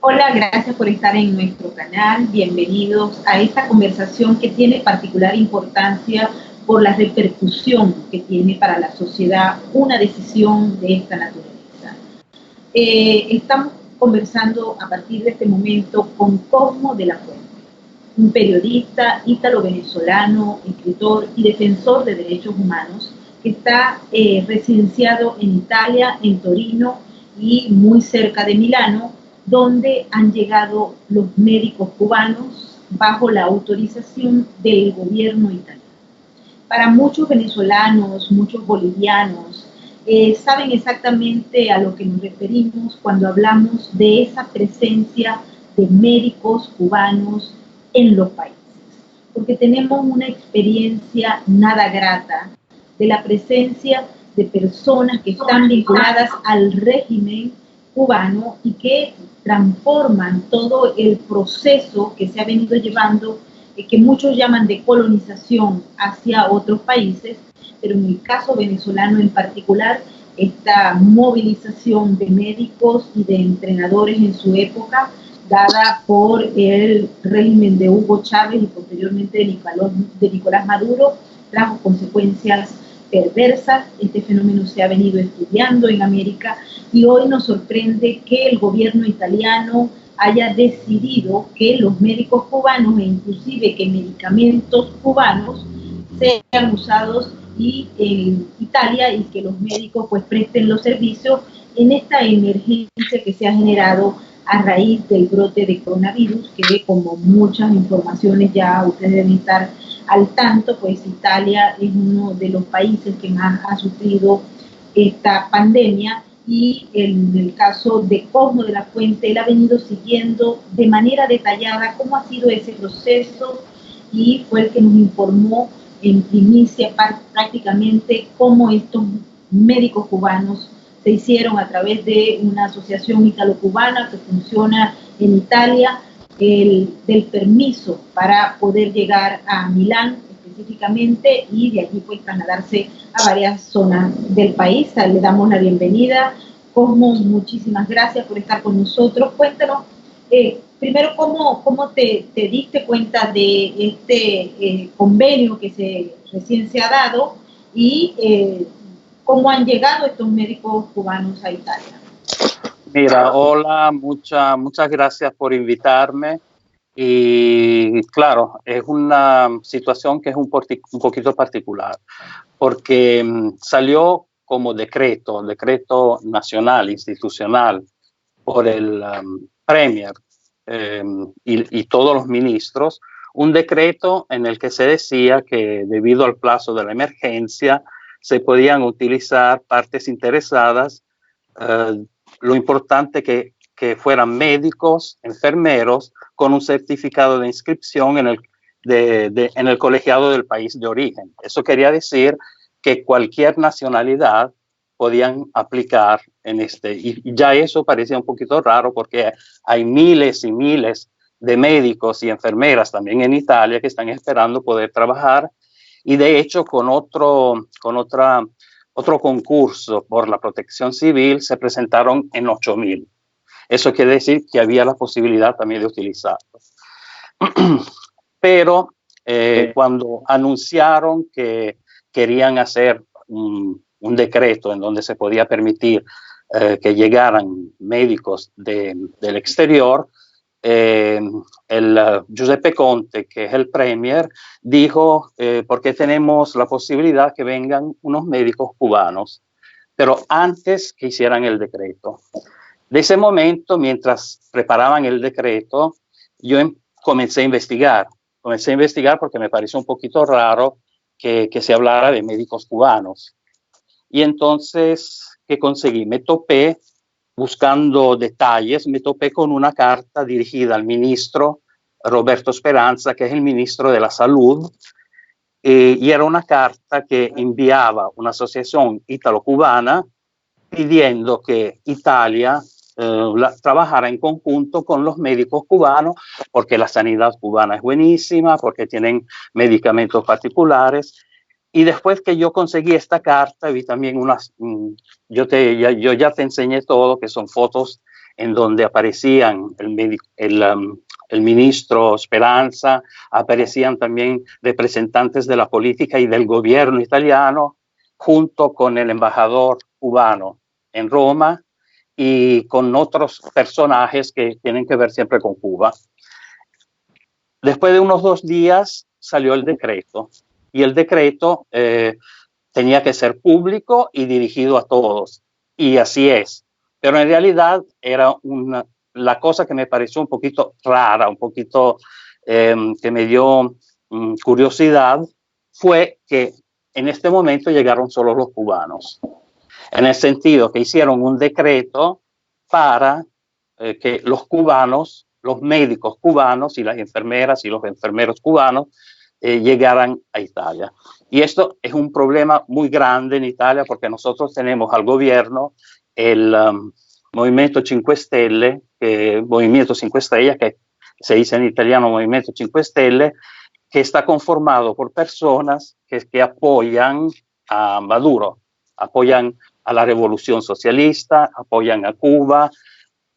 Hola, gracias por estar en nuestro canal. Bienvenidos a esta conversación que tiene particular importancia por la repercusión que tiene para la sociedad una decisión de esta naturaleza. Estamos conversando a partir de este momento con Cosmo de la Fuente, un periodista ítalo-venezolano, escritor y defensor de derechos humanos que está residenciado en Italia, en Torino y muy cerca de Milano, donde han llegado los médicos cubanos bajo la autorización del gobierno italiano. Para muchos venezolanos, muchos bolivianos, saben exactamente a lo que nos referimos cuando hablamos de esa presencia de médicos cubanos en los países, porque tenemos una experiencia nada grata de la presencia de personas que están vinculadas al régimen cubano y que transforman todo el proceso que se ha venido llevando, que muchos llaman de colonización hacia otros países, pero en el caso venezolano en particular, esta movilización de médicos y de entrenadores en su época, dada por el régimen de Hugo Chávez y posteriormente de Nicolás Maduro, trajo consecuencias perversas. Este fenómeno se ha venido estudiando en América y hoy nos sorprende que el gobierno italiano haya decidido que los médicos cubanos e inclusive que medicamentos cubanos sean usados en Italia y que los médicos pues presten los servicios en esta emergencia que se ha generado a raíz del brote de coronavirus, que como muchas informaciones ya ustedes deben estar al tanto, pues Italia es uno de los países que más ha sufrido esta pandemia y en el caso de Cosmo de la Fuente, él ha venido siguiendo de manera detallada cómo ha sido ese proceso y fue el que nos informó en primicia prácticamente cómo estos médicos cubanos se hicieron a través de una asociación ítalo-cubana que funciona en Italia, del permiso para poder llegar a Milán específicamente y de allí pues trasladarse a varias zonas del país. Le damos la bienvenida. Cosmo, muchísimas gracias por estar con nosotros. Cuéntanos, primero, ¿cómo te diste cuenta de este convenio que recién se ha dado y cómo han llegado estos médicos cubanos a Italia? Mira, hola, muchas gracias por invitarme. Y claro, es una situación que es un poquito particular, porque salió como decreto nacional, institucional, por el Premier y todos los ministros, un decreto en el que se decía que debido al plazo de la emergencia se podían utilizar partes interesadas, lo importante que fueran médicos, enfermeros, con un certificado de inscripción en el colegiado del país de origen. Eso quería decir que cualquier nacionalidad podían aplicar en y ya eso parecía un poquito raro porque hay miles y miles de médicos y enfermeras también en Italia que están esperando poder trabajar y de hecho con otro concurso por la protección civil se presentaron en 8,000. Eso quiere decir que había la posibilidad también de utilizarlo. Pero cuando anunciaron que querían hacer un decreto en donde se podía permitir que llegaran médicos del exterior, Giuseppe Conte, que es el premier, dijo, ¿por qué tenemos la posibilidad que vengan unos médicos cubanos? Pero antes que hicieran el decreto. De ese momento, mientras preparaban el decreto, yo comencé a investigar. Comencé a investigar porque me pareció un poquito raro que se hablara de médicos cubanos. Y entonces, ¿qué conseguí? Me topé, buscando detalles, me topé con una carta dirigida al ministro Roberto Speranza, que es el ministro de la Salud, y era una carta que enviaba una asociación ítalo-cubana pidiendo que Italia trabajara en conjunto con los médicos cubanos, porque la sanidad cubana es buenísima, porque tienen medicamentos particulares. Y después que yo conseguí esta carta, vi también yo ya te enseñé todo, que son fotos en donde aparecían el ministro Speranza, aparecían también representantes de la política y del gobierno italiano, junto con el embajador cubano en Roma y con otros personajes que tienen que ver siempre con Cuba. Después de unos 2 días salió el decreto, y el decreto tenía que ser público y dirigido a todos, y así es. Pero en realidad era la cosa que me pareció un poquito rara, un poquito que me dio curiosidad, fue que en este momento llegaron solo los cubanos, en el sentido que hicieron un decreto para que los cubanos, los médicos cubanos y las enfermeras y los enfermeros cubanos llegaran a Italia. Y esto es un problema muy grande en Italia, porque nosotros tenemos al gobierno el Movimiento 5 Stelle, Movimiento 5 Estrellas, que se dice en italiano Movimiento 5 Stelle, que está conformado por personas que apoyan a Maduro, apoyan a la revolución socialista, apoyan a Cuba,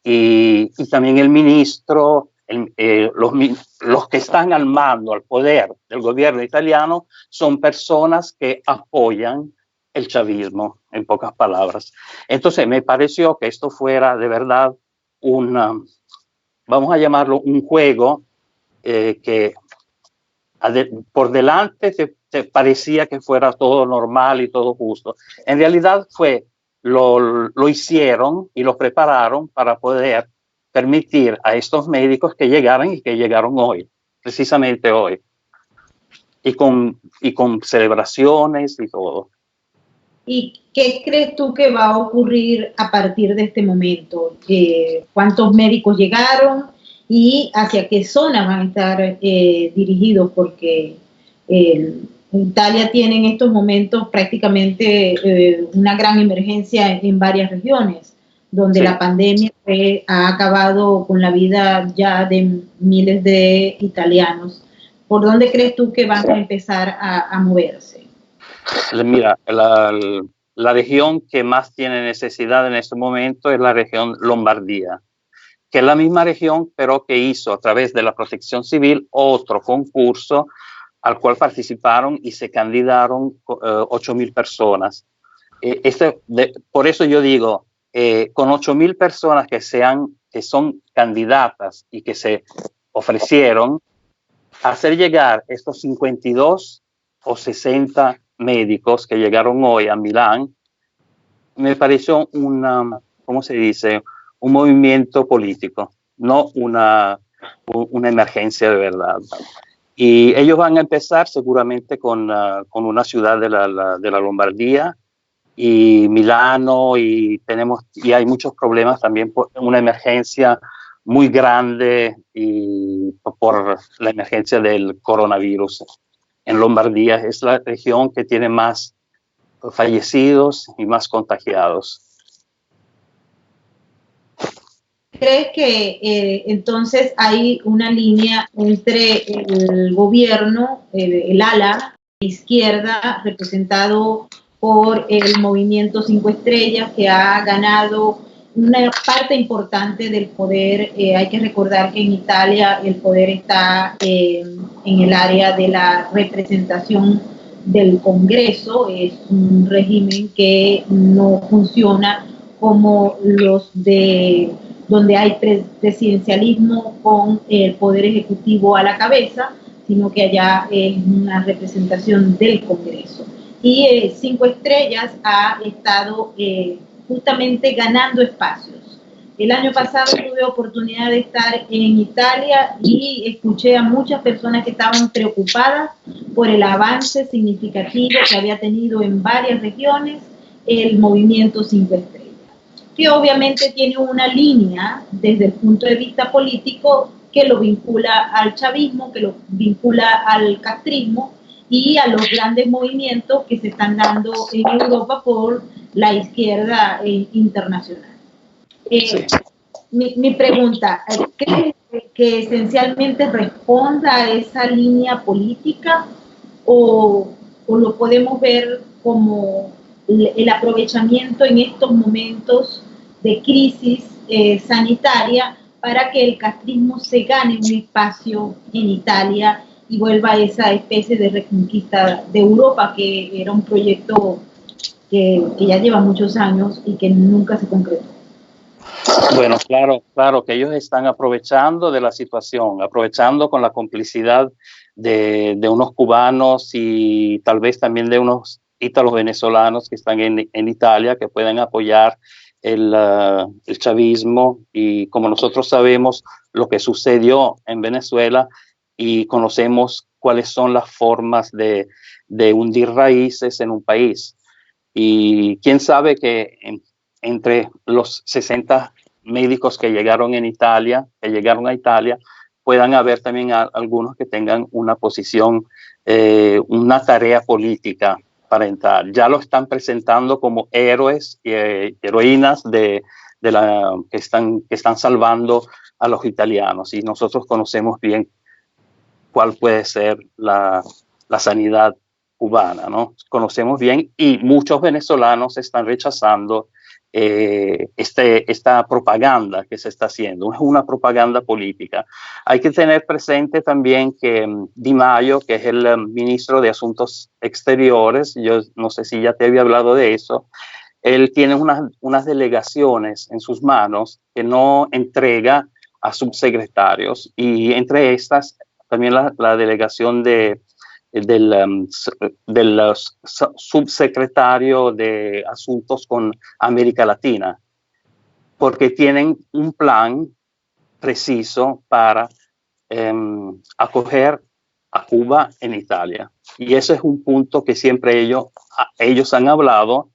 y también el ministro, los que están al mando, al poder del gobierno italiano, son personas que apoyan el chavismo, en pocas palabras. Entonces me pareció que esto fuera de verdad vamos a llamarlo un juego que por delante te parecía que fuera todo normal y todo justo. En realidad lo hicieron y lo prepararon para poder permitir a estos médicos que llegaran, y que llegaron hoy, precisamente hoy, y con celebraciones y todo. ¿Y qué crees tú que va a ocurrir a partir de este momento? ¿Cuántos médicos llegaron y hacia qué zonas van a estar dirigidos? Porque Italia tiene en estos momentos prácticamente una gran emergencia en varias regiones, donde la pandemia ha acabado con la vida ya de miles de italianos. ¿Por dónde crees tú que van a empezar a moverse? Mira, la región que más tiene necesidad en este momento es la región Lombardía, que es la misma región, pero que hizo a través de la Protección Civil otro concurso al cual participaron y se candidaron 8.000 personas. Por eso yo digo, con 8.000 personas que son candidatas y que se ofrecieron, hacer llegar estos 52 o 60 médicos que llegaron hoy a Milán, me pareció ¿cómo se dice? Un movimiento político, no una emergencia de verdad. Y ellos van a empezar seguramente con una ciudad de la Lombardía y Milano, y hay muchos problemas también por una emergencia muy grande y por la emergencia del coronavirus. En Lombardía es la región que tiene más fallecidos y más contagiados. ¿Crees que entonces hay una línea entre el gobierno, el ala izquierda, representado por el Movimiento 5 Estrellas, que ha ganado una parte importante del poder? Hay que recordar que en Italia el poder está en el área de la representación del Congreso. Es un régimen que no funciona como los de donde hay presidencialismo con el poder ejecutivo a la cabeza, sino que allá es una representación del Congreso. Y 5 Estrellas ha estado justamente ganando espacios. El año pasado tuve oportunidad de estar en Italia y escuché a muchas personas que estaban preocupadas por el avance significativo que había tenido en varias regiones el Movimiento 5 Estrellas, que obviamente tiene una línea desde el punto de vista político que lo vincula al chavismo, que lo vincula al castrismo y a los grandes movimientos que se están dando en Europa por la izquierda internacional. Sí. Mi pregunta, ¿crees que esencialmente responda a esa línea política o lo podemos ver como el aprovechamiento en estos momentos de crisis sanitaria para que el castrismo se gane un espacio en Italia y vuelva a esa especie de reconquista de Europa, que era un proyecto que ya lleva muchos años y que nunca se concretó. Bueno, claro que ellos están aprovechando de la situación, aprovechando con la complicidad de unos cubanos y tal vez también de unos ítalos venezolanos que están en Italia, que pueden apoyar el chavismo, y como nosotros sabemos lo que sucedió en Venezuela y conocemos cuáles son las formas de hundir raíces en un país. Y quién sabe que entre los 60 médicos que llegaron a Italia, puedan haber también algunos que tengan una posición, una tarea política para entrar. Ya lo están presentando como héroes y heroínas que están salvando a los italianos, y nosotros conocemos bien cuál puede ser la sanidad cubana, ¿no? Conocemos bien, y muchos venezolanos están rechazando esta propaganda que se está haciendo. Es una propaganda política. Hay que tener presente también que Di Maio, que es el ministro de Asuntos Exteriores, yo no sé si ya te había hablado de eso, él tiene unas delegaciones en sus manos que no entrega a subsecretarios, y entre estas también la delegación del subsecretario de Asuntos con América Latina, porque tienen un plan preciso para acoger a Cuba en Italia. Y ese es un punto que siempre ellos han hablado.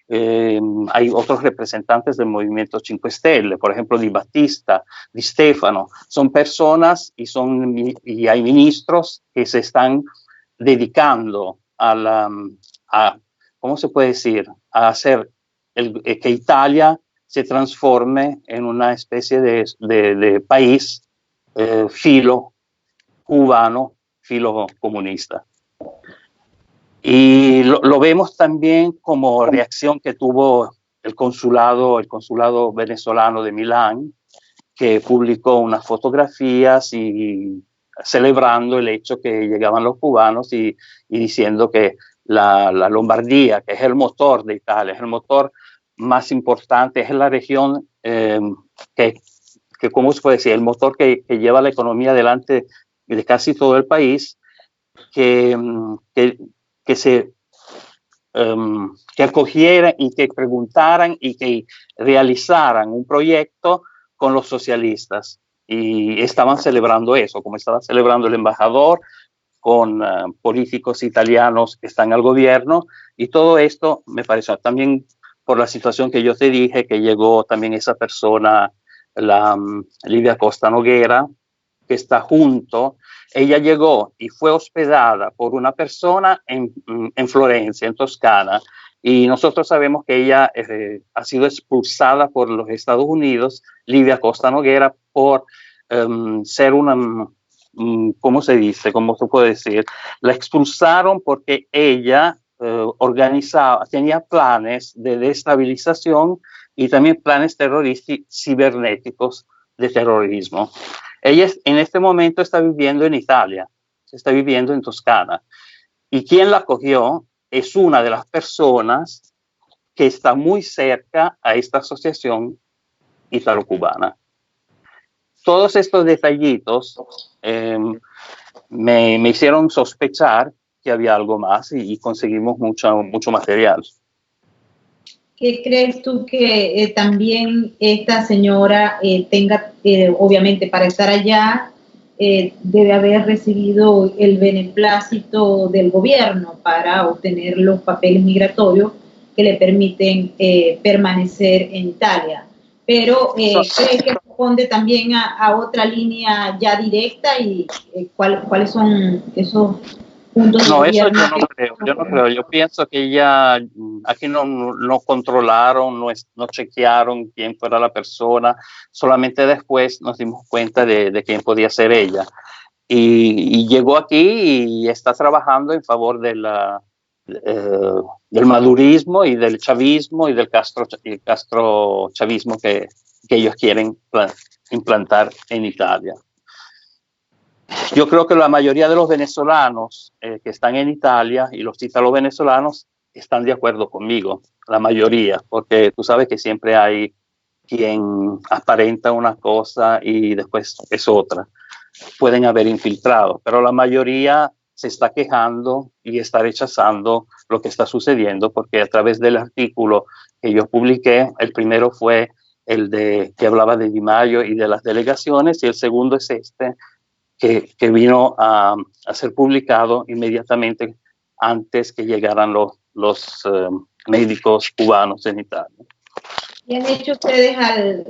Hay otros representantes del movimiento Cinque Stelle, por ejemplo, Di Battista, Di Stefano. Son personas y hay ministros que se están dedicando ¿cómo se puede decir? A hacer que Italia se transforme en una especie de país filo cubano, filo comunista. Y lo vemos también como reacción que tuvo el consulado venezolano de Milán, que publicó unas fotografías y celebrando el hecho que llegaban los cubanos y diciendo que la Lombardía, que es el motor de Italia, es el motor más importante, es la región que ¿cómo se puede decir? El motor que lleva la economía adelante de casi todo el país, que acogieran y que preguntaran y que realizaran un proyecto con los socialistas. Y estaban celebrando eso, como estaba celebrando el embajador con políticos italianos que están al gobierno, y todo esto me pareció también por la situación que yo te dije, que llegó también esa persona, Livia Costa Noguera, que está junto. Ella llegó y fue hospedada por una persona en Florencia, en Toscana, y nosotros sabemos que ella ha sido expulsada por los Estados Unidos, Livia Costa Noguera, por ser una, ¿cómo se dice? ¿Cómo se puede decir? La expulsaron porque ella tenía planes de desestabilización y también planes terroristas cibernéticos de terrorismo. Ella en este momento está viviendo en Italia, está viviendo en Toscana, y quien la acogió es una de las personas que está muy cerca a esta asociación italo-cubana. Todos estos detallitos me hicieron sospechar que había algo más, y conseguimos mucho material. ¿Qué crees tú que también esta señora tenga, obviamente para estar allá, debe haber recibido el beneplácito del gobierno para obtener los papeles migratorios que le permiten permanecer en Italia? Pero ¿crees que responde también a otra línea ya directa, y cuáles son esos puntos? No, eso yo no creo. Yo pienso que ya aquí no controlaron, no chequearon quién fuera la persona, solamente después nos dimos cuenta de quién podía ser ella. Y llegó aquí y está trabajando en favor de del madurismo y del chavismo y del castrochavismo que ellos quieren implantar en Italia. Yo creo que la mayoría de los venezolanos que están en Italia y los ítalo-venezolanos están de acuerdo conmigo, la mayoría, porque tú sabes que siempre hay quien aparenta una cosa y después es otra. Pueden haber infiltrados, pero la mayoría se está quejando y está rechazando lo que está sucediendo, porque a través del artículo que yo publiqué, el primero fue el que hablaba de Di Maio y de las delegaciones, y el segundo es este, que vino a ser publicado inmediatamente antes que llegaran los médicos cubanos en Italia. ¿Y han hecho ustedes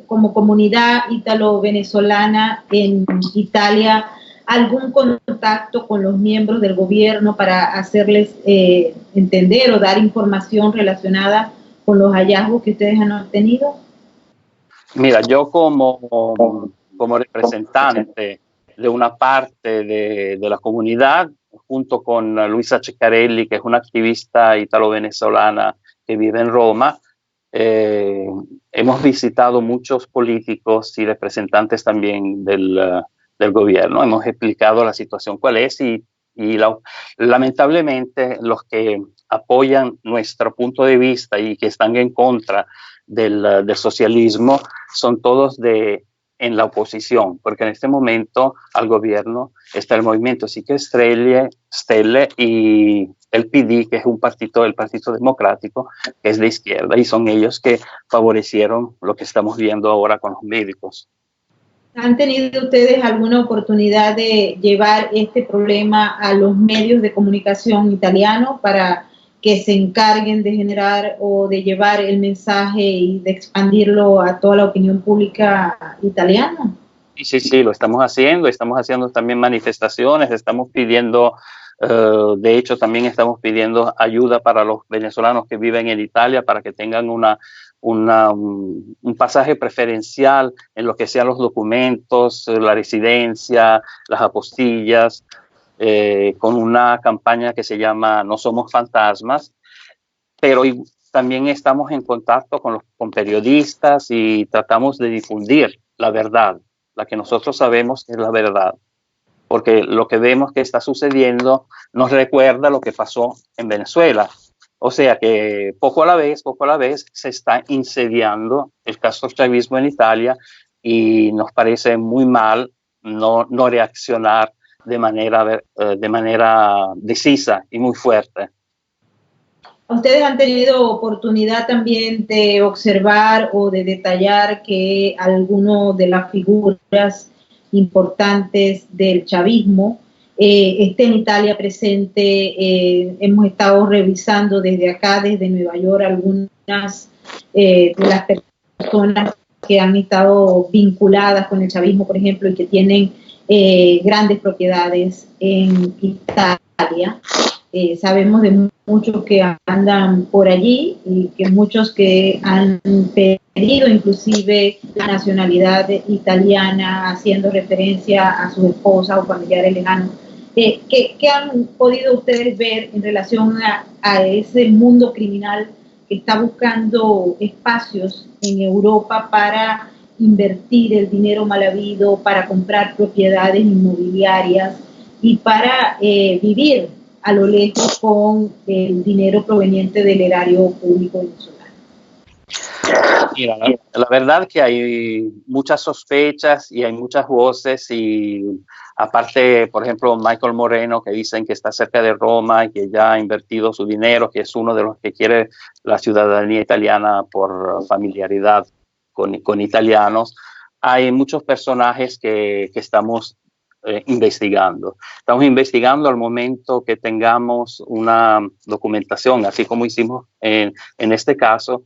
como comunidad ítalo-venezolana en Italia algún contacto con los miembros del gobierno para hacerles entender o dar información relacionada con los hallazgos que ustedes han obtenido? Mira, yo como representante de una parte de la comunidad, junto con Luisa Ceccarelli, que es una activista ítalo-venezolana que vive en Roma, hemos visitado muchos políticos y representantes también del gobierno. Hemos explicado la situación cuál es y lamentablemente los que apoyan nuestro punto de vista y que están en contra del socialismo son todos en la oposición, porque en este momento al gobierno está el Movimiento 5 Stelle y el PD, que es el Partido Democrático, que es de izquierda, y son ellos que favorecieron lo que estamos viendo ahora con los médicos. ¿Han tenido ustedes alguna oportunidad de llevar este problema a los medios de comunicación italianos para que se encarguen de generar o de llevar el mensaje y de expandirlo a toda la opinión pública italiana? Sí, lo estamos haciendo también manifestaciones, estamos pidiendo, de hecho también estamos pidiendo ayuda para los venezolanos que viven en Italia para que tengan un pasaje preferencial en lo que sean los documentos, la residencia, las apostillas, con una campaña que se llama No Somos Fantasmas, pero también estamos en contacto con periodistas y tratamos de difundir la verdad, la que nosotros sabemos que es la verdad, porque lo que vemos que está sucediendo nos recuerda lo que pasó en Venezuela. O sea que poco a la vez se está incendiando el castrochavismo en Italia y nos parece muy mal no reaccionar de manera decisa y muy fuerte. ¿Ustedes han tenido oportunidad también de observar o de detallar que alguno de las figuras importantes del chavismo esté en Italia presente? Hemos estado revisando desde acá, desde Nueva York, algunas de las personas que han estado vinculadas con el chavismo, por ejemplo, y que tienen grandes propiedades en Italia. Sabemos de muchos que andan por allí y que muchos que han pedido inclusive la nacionalidad italiana, haciendo referencia a sus esposas o familiares lejanos. ¿Qué han podido ustedes ver en relación a ese mundo criminal que está buscando espacios en Europa para invertir el dinero mal habido, para comprar propiedades inmobiliarias y para vivir a lo lejos con el dinero proveniente del erario público venezolano? Mira, la verdad que hay muchas sospechas y hay muchas voces y aparte, por ejemplo, Michael Moreno, que dicen que está cerca de Roma y que ya ha invertido su dinero, que es uno de los que quiere la ciudadanía italiana por familiaridad con italianos. Hay muchos personajes que estamos investigando. Estamos investigando al momento que tengamos una documentación, así como hicimos en este caso,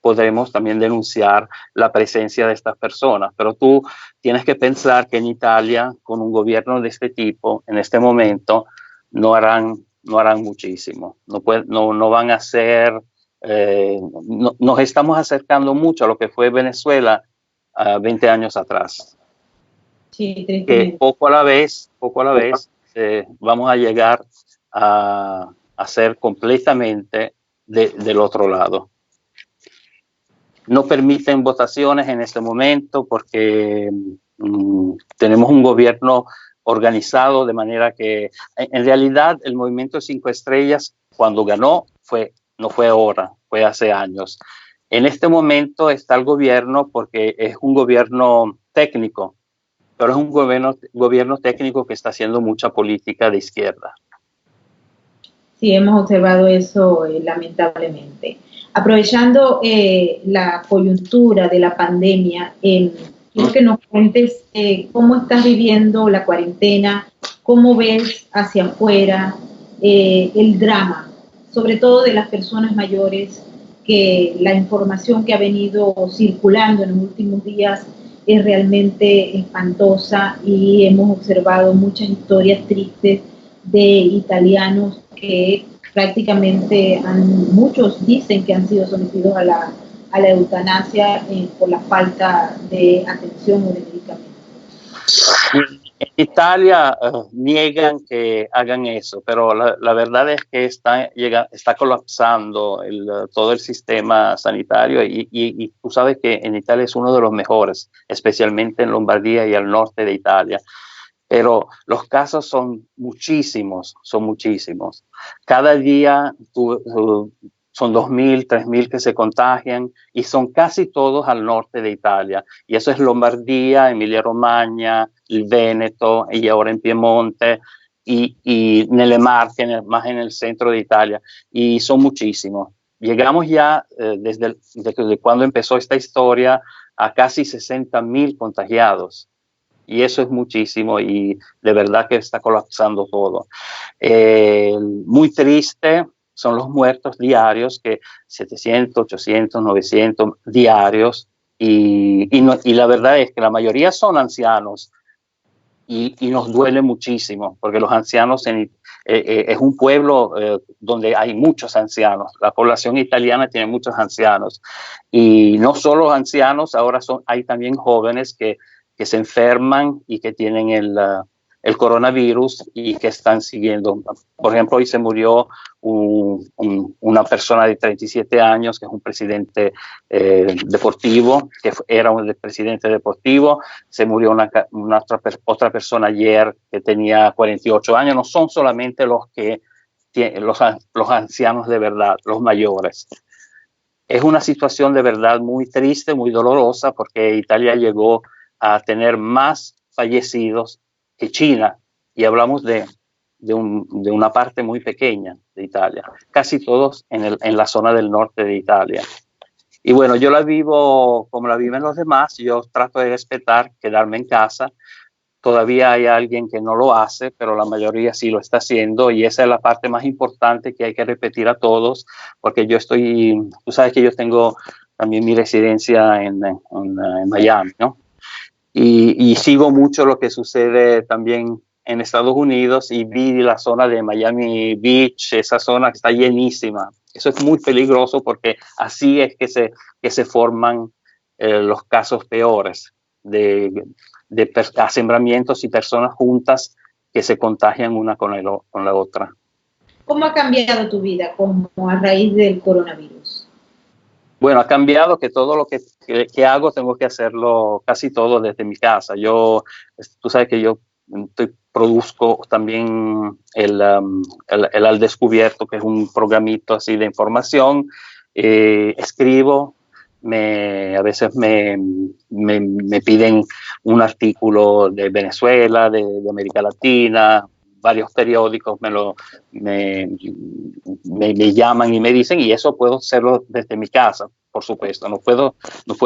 podremos también denunciar la presencia de estas personas. Pero tú tienes que pensar que en Italia, con un gobierno de este tipo, en este momento, no harán muchísimo. No van a hacer... nos estamos acercando mucho a lo que fue Venezuela 20 años atrás. Sí, que poco a la vez vamos a llegar a a ser completamente del otro lado. No permiten votaciones en este momento porque tenemos un gobierno organizado de manera que en realidad el movimiento 5 Estrellas cuando ganó no fue ahora, fue hace años. En este momento está el gobierno porque es un gobierno técnico, pero es un gobierno técnico que está haciendo mucha política de izquierda. Sí, hemos observado eso lamentablemente. Aprovechando la coyuntura de la pandemia, quiero que nos cuentes cómo estás viviendo la cuarentena, cómo ves hacia afuera el drama, sobre todo de las personas mayores, que la información que ha venido circulando en los últimos días es realmente espantosa y hemos observado muchas historias tristes de italianos que prácticamente muchos dicen que han sido sometidos a la eutanasia por la falta de atención o de medicamentos. En Italia niegan que hagan eso, pero la verdad es que está colapsando todo el sistema sanitario y tú sabes que en Italia es uno de los mejores, especialmente en Lombardía y al norte de Italia. Pero los casos son muchísimos, son muchísimos. Cada día son 2.000, 3.000 que se contagian y son casi todos al norte de Italia. Y eso es Lombardía, Emilia-Romagna, el Véneto y ahora en Piemonte y nelle Marche, más en el centro de Italia. Y son muchísimos. Llegamos ya desde cuando empezó esta historia a casi 60.000 contagiados. Y eso es muchísimo y de verdad que está colapsando todo. Muy triste son los muertos diarios, que 700, 800, 900 diarios. Y la verdad es que la mayoría son ancianos y nos duele muchísimo porque los ancianos es un pueblo donde hay muchos ancianos. La población italiana tiene muchos ancianos. Y no solo los ancianos, ahora hay también jóvenes que se enferman y que tienen el coronavirus y que están siguiendo. Por ejemplo, hoy se murió una persona de 37 años que es un presidente deportivo, que era un presidente deportivo. Se murió otra persona ayer que tenía 48 años. No son solamente los ancianos de verdad, los mayores. Es una situación de verdad muy triste, muy dolorosa, porque Italia llegó a tener más fallecidos que China, y hablamos de una parte muy pequeña de Italia, casi todos en la zona del norte de Italia. Y bueno, yo la vivo como la viven los demás, yo trato de respetar, quedarme en casa. Todavía hay alguien que no lo hace, pero la mayoría sí lo está haciendo, y esa es la parte más importante que hay que repetir a todos, porque tú sabes que yo tengo también mi residencia en Miami, ¿no? Y sigo mucho lo que sucede también en Estados Unidos y vi la zona de Miami Beach, esa zona que está llenísima. Eso es muy peligroso porque así es que se forman los casos peores de aseguramientos y personas juntas que se contagian una con la otra. ¿Cómo ha cambiado tu vida a raíz del coronavirus? Bueno, ha cambiado que todo lo que hago tengo que hacerlo casi todo desde mi casa. Tú sabes que yo produzco también el Al Descubierto, que es un programito así de información. Escribo, a veces me piden un artículo de Venezuela, de América Latina. Varios periódicos me llaman y me dicen, y eso puedo hacerlo desde mi casa, por supuesto. No puedo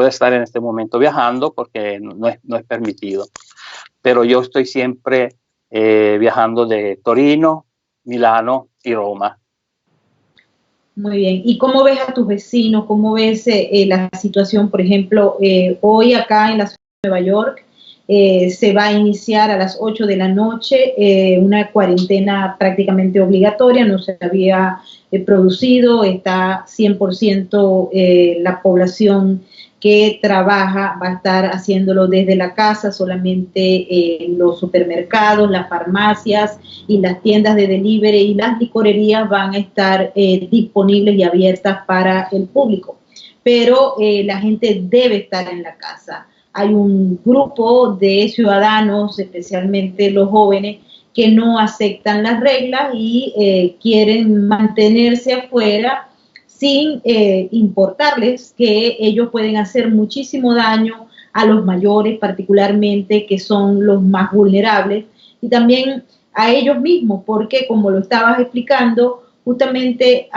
estar en este momento viajando porque no es permitido. Pero yo estoy siempre viajando de Torino, Milano y Roma. Muy bien. ¿Y cómo ves a tus vecinos? ¿Cómo ves la situación, por ejemplo, hoy acá en la ciudad de Nueva York? Se va a iniciar a las 8 de la noche una cuarentena prácticamente obligatoria, no se había producido, está 100% la población que trabaja va a estar haciéndolo desde la casa, solamente los supermercados, las farmacias y las tiendas de delivery y las licorerías van a estar disponibles y abiertas para el público. Pero la gente debe estar en la casa. Hay un grupo de ciudadanos, especialmente los jóvenes, que no aceptan las reglas y quieren mantenerse afuera sin importarles que ellos pueden hacer muchísimo daño a los mayores, particularmente, que son los más vulnerables, y también a ellos mismos, porque como lo estabas explicando, justamente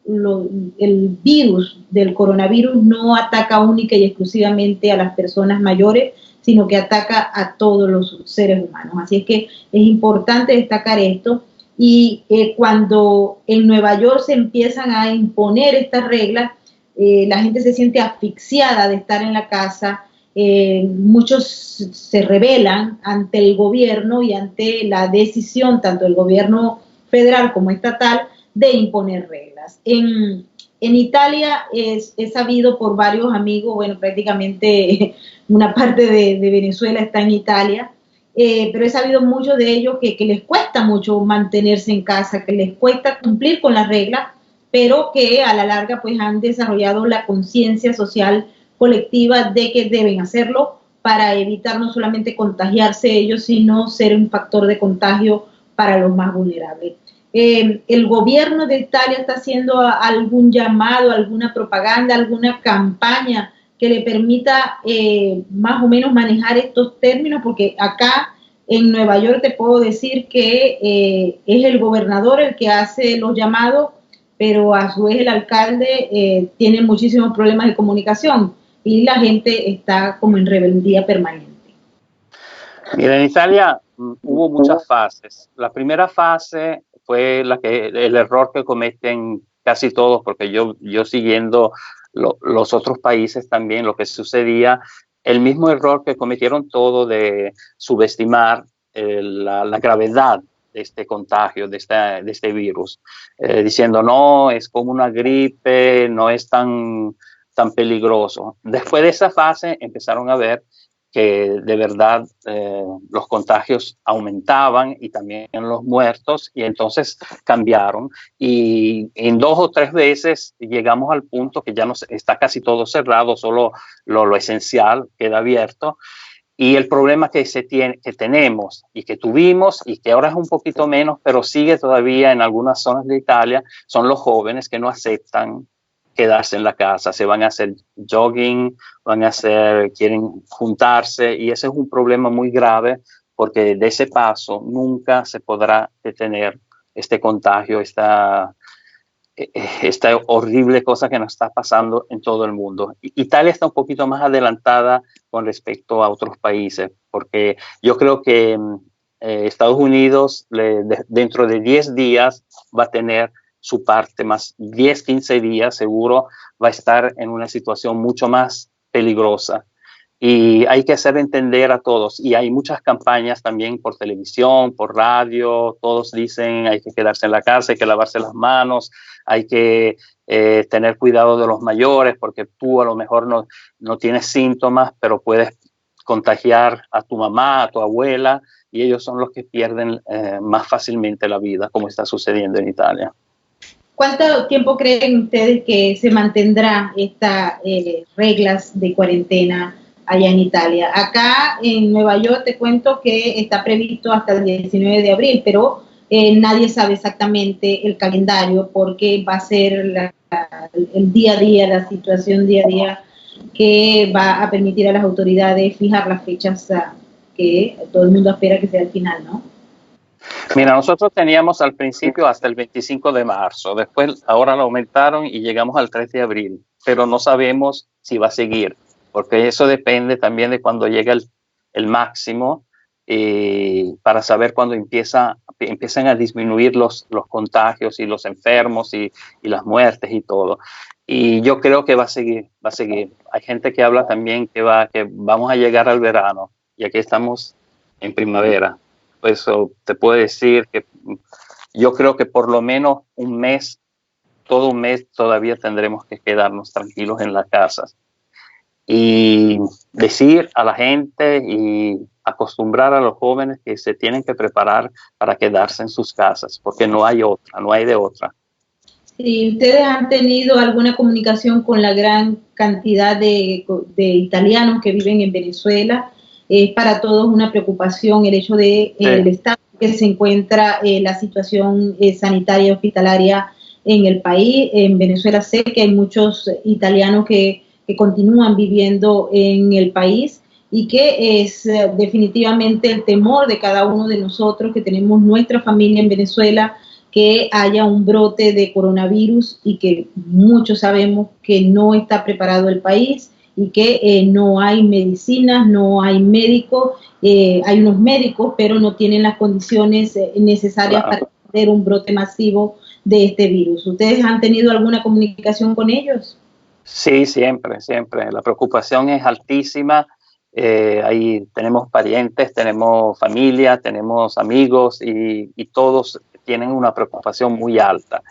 el virus del coronavirus no ataca única y exclusivamente a las personas mayores, sino que ataca a todos los seres humanos. Así es que es importante destacar esto. Y cuando en Nueva York se empiezan a imponer estas reglas, la gente se siente asfixiada de estar en la casa, muchos se rebelan ante el gobierno y ante la decisión tanto del gobierno federal como estatal de imponer reglas. En Italia es sabido por varios amigos, bueno, prácticamente una parte de Venezuela está en Italia, pero he sabido muchos de ellos que les cuesta mucho mantenerse en casa, que les cuesta cumplir con las reglas, pero que a la larga pues han desarrollado la conciencia social colectiva de que deben hacerlo para evitar no solamente contagiarse ellos, sino ser un factor de contagio para los más vulnerables. El gobierno de Italia está haciendo algún llamado, alguna propaganda, alguna campaña que le permita más o menos manejar estos términos, porque acá en Nueva York te puedo decir que es el gobernador el que hace los llamados, pero a su vez el alcalde tiene muchísimos problemas de comunicación y la gente está como en rebeldía permanente. Mira, en Italia hubo muchas fases. La primera fase fue el error que cometen casi todos, porque yo siguiendo los otros países también, lo que sucedía, el mismo error que cometieron todos de subestimar la gravedad de este contagio, de este virus, diciendo no, es como una gripe, no es tan peligroso. Después de esa fase empezaron a ver que de verdad los contagios aumentaban y también los muertos, y entonces cambiaron, y en 2 o 3 veces llegamos al punto que ya no está casi todo cerrado, solo lo esencial queda abierto. Y el problema que tenemos y que tuvimos y que ahora es un poquito menos, pero sigue todavía en algunas zonas de Italia, son los jóvenes que no aceptan quedarse en la casa, se van a hacer jogging, quieren juntarse, y ese es un problema muy grave, porque de ese paso nunca se podrá detener este contagio, esta horrible cosa que nos está pasando en todo el mundo. Italia está un poquito más adelantada con respecto a otros países, porque yo creo que Estados Unidos dentro de 10 días va a tener su parte, más 10, 15 días seguro va a estar en una situación mucho más peligrosa. Y hay que hacer entender a todos, y hay muchas campañas también por televisión, por radio, todos dicen hay que quedarse en la casa, hay que lavarse las manos, hay que tener cuidado de los mayores, porque tú a lo mejor no tienes síntomas, pero puedes contagiar a tu mamá, a tu abuela, y ellos son los que pierden más fácilmente la vida, como está sucediendo en Italia. ¿Cuánto tiempo creen ustedes que se mantendrá estas reglas de cuarentena allá en Italia? Acá en Nueva York te cuento que está previsto hasta el 19 de abril, pero nadie sabe exactamente el calendario, porque va a ser el día a día, la situación día a día, que va a permitir a las autoridades fijar las fechas que todo el mundo espera que sea el final, ¿no? Mira, nosotros teníamos al principio hasta el 25 de marzo, después ahora lo aumentaron y llegamos al 3 de abril, pero no sabemos si va a seguir, porque eso depende también de cuando llega el máximo, para saber cuándo empiezan a disminuir los contagios y los enfermos y las muertes y todo. Y yo creo que va a seguir. Hay gente que habla también que vamos a llegar al verano y aquí estamos en primavera. Por eso te puedo decir que yo creo que por lo menos un mes, todo un mes todavía tendremos que quedarnos tranquilos en las casas. Y decir a la gente y acostumbrar a los jóvenes que se tienen que preparar para quedarse en sus casas, porque no hay de otra. Si ustedes han tenido alguna comunicación con la gran cantidad de italianos que viven en Venezuela, es para todos una preocupación el hecho de el estado que se encuentra la situación sanitaria y hospitalaria en el país. En Venezuela sé que hay muchos italianos que continúan viviendo en el país y que es definitivamente el temor de cada uno de nosotros que tenemos nuestra familia en Venezuela, que haya un brote de coronavirus y que muchos sabemos que no está preparado el país y que no hay medicinas, no hay médicos, hay unos médicos, pero no tienen las condiciones necesarias para hacer un brote masivo de este virus. ¿Ustedes han tenido alguna comunicación con ellos? Sí, siempre. La preocupación es altísima. Ahí tenemos parientes, tenemos familia, tenemos amigos y todos tienen una preocupación muy alta.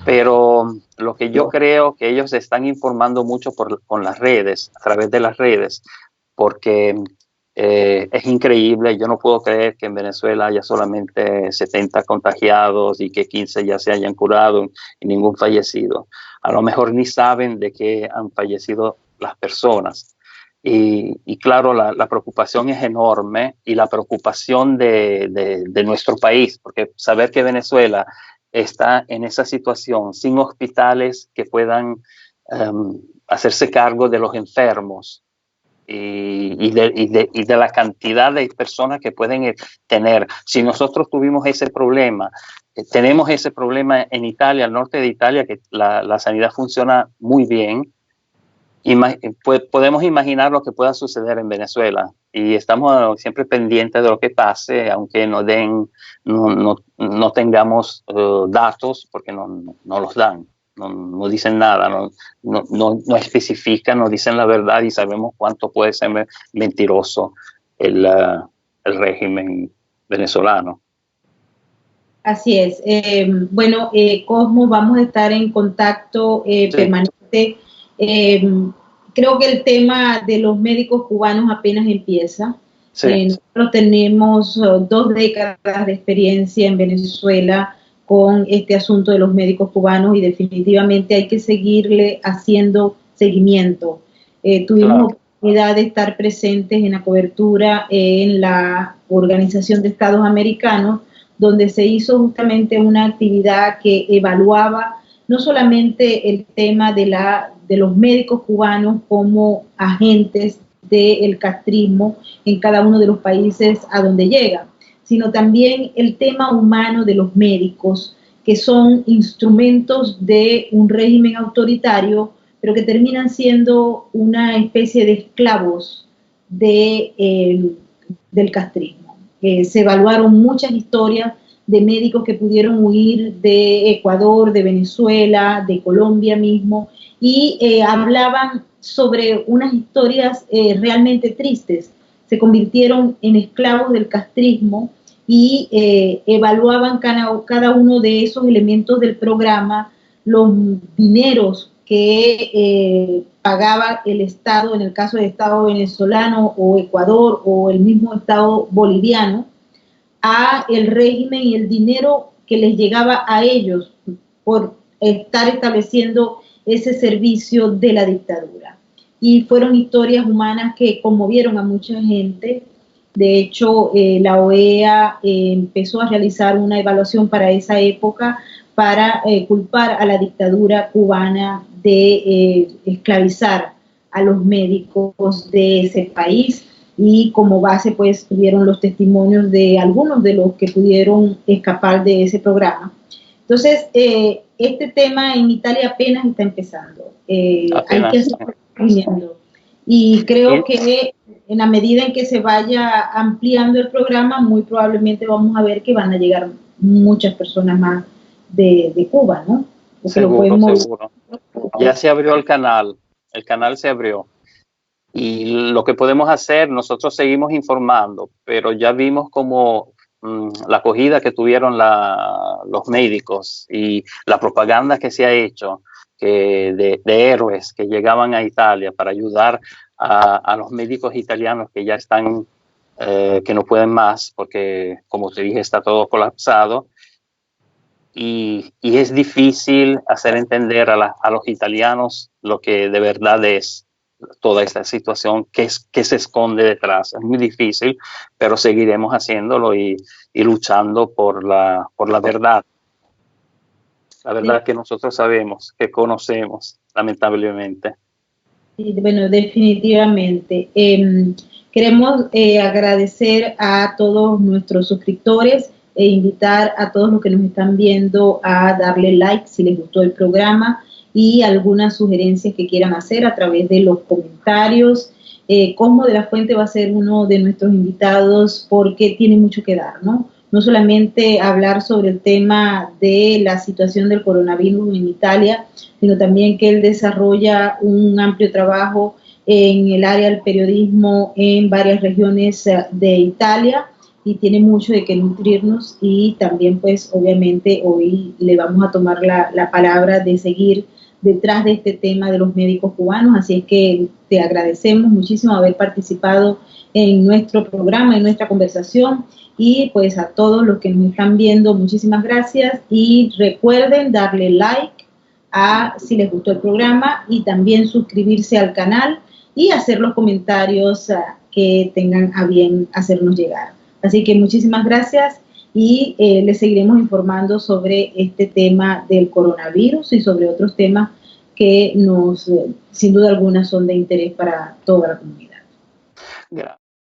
Pero lo que yo creo que ellos se están informando mucho con las redes, a través de las redes, porque es increíble. Yo no puedo creer que en Venezuela haya solamente 70 contagiados y que 15 ya se hayan curado y ningún fallecido. A lo mejor ni saben de qué han fallecido las personas. Y claro, la preocupación es enorme y la preocupación de nuestro país, porque saber que Venezuela está en esa situación sin hospitales que puedan hacerse cargo de los enfermos y de la cantidad de personas que pueden tener. Si nosotros tuvimos ese problema, tenemos ese problema en Italia, al norte de Italia, que la sanidad funciona muy bien, podemos imaginar lo que pueda suceder en Venezuela y estamos siempre pendientes de lo que pase, aunque no tengamos datos, porque no los dan, no dicen nada, no especifican, no dicen la verdad y sabemos cuánto puede ser mentiroso el régimen venezolano. Así es. Bueno, Cosmo, vamos a estar en contacto permanente. Creo que el tema de los médicos cubanos apenas empieza. Nosotros tenemos 2 décadas de experiencia en Venezuela con este asunto de los médicos cubanos y definitivamente hay que seguirle haciendo seguimiento. Tuvimos oportunidad de estar presentes en la cobertura en la Organización de Estados Americanos, donde se hizo justamente una actividad que evaluaba no solamente el tema de los médicos cubanos como agentes del castrismo en cada uno de los países a donde llegan, sino también el tema humano de los médicos, que son instrumentos de un régimen autoritario, pero que terminan siendo una especie de esclavos del castrismo. Se evaluaron muchas historias de médicos que pudieron huir de Ecuador, de Venezuela, de Colombia mismo, y hablaban sobre unas historias realmente tristes. Se convirtieron en esclavos del castrismo y evaluaban cada uno de esos elementos del programa, los dineros que pagaba el Estado, en el caso del Estado venezolano o Ecuador o el mismo Estado boliviano, a el régimen y el dinero que les llegaba a ellos por estar estableciendo ese servicio de la dictadura. Y fueron historias humanas que conmovieron a mucha gente. De hecho, la OEA empezó a realizar una evaluación para esa época para culpar a la dictadura cubana de esclavizar a los médicos de ese país, y como base pues tuvieron los testimonios de algunos de los que pudieron escapar de ese programa. Entonces, este tema en Italia apenas está empezando. Hay que seguir. Y creo que en la medida en que se vaya ampliando el programa, muy probablemente vamos a ver que van a llegar muchas personas más de Cuba, ¿no? Porque seguro, seguro. Ya se abrió el canal se abrió. Y lo que podemos hacer, nosotros seguimos informando, pero ya vimos como la acogida que tuvieron los médicos y la propaganda que se ha hecho de héroes que llegaban a Italia para ayudar a los médicos italianos que ya están, que no pueden más, porque como te dije, está todo colapsado. Y es difícil hacer entender a los italianos lo que de verdad es toda esta situación, que se esconde detrás. Es muy difícil, pero seguiremos haciéndolo y luchando por la verdad. La verdad que nosotros sabemos, que conocemos, lamentablemente. Bueno, definitivamente. Queremos agradecer a todos nuestros suscriptores e invitar a todos los que nos están viendo a darle like si les gustó el programa y algunas sugerencias que quieran hacer a través de los comentarios. Cosmo de la Fuente va a ser uno de nuestros invitados porque tiene mucho que dar, ¿no? No solamente hablar sobre el tema de la situación del coronavirus en Italia, sino también que él desarrolla un amplio trabajo en el área del periodismo en varias regiones de Italia y tiene mucho de qué nutrirnos y también pues obviamente hoy le vamos a tomar la palabra de seguir detrás de este tema de los médicos cubanos, así es que te agradecemos muchísimo haber participado en nuestro programa, en nuestra conversación y pues a todos los que nos están viendo, muchísimas gracias y recuerden darle like si les gustó el programa y también suscribirse al canal y hacer los comentarios que tengan a bien hacernos llegar. Así que muchísimas gracias y les seguiremos informando sobre este tema del coronavirus y sobre otros temas que sin duda alguna son de interés para toda la comunidad. Gracias.